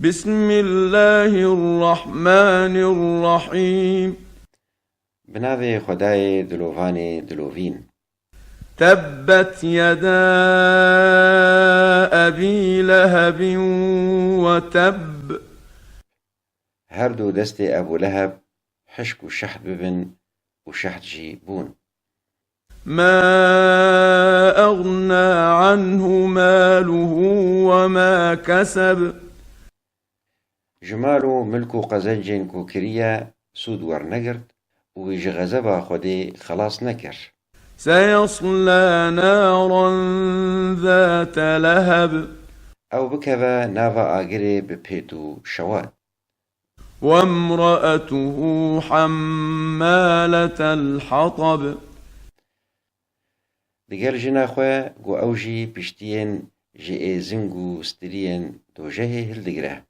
بسم الله الرحمن الرحيم. بناوی خدای دلووانی دلووین. تبت يدا أبي لهب وتب. هر دو دست ابو لهب حشك و شحت ببن و شحت جی بون. ما أغنى عنه ماله وما كسب. جمالو ملكو قزنجين كو كريا سود ورنقرد و يجي غزبا خدي خلاص نكر. سيصلى نارا ذات لهب. او بكبا نافا آگري ببيتو شواد. وامرأته حمالة الحطب. دقال جنا خواه قو اوجي بشتين جي زنگو سترين دو جهي هلدقره.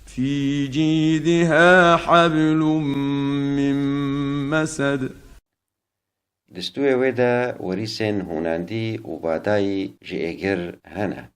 في جيدها حبل من مسد. دستوه ويدا وريسن هوناندي و باداي جي اگر هنه.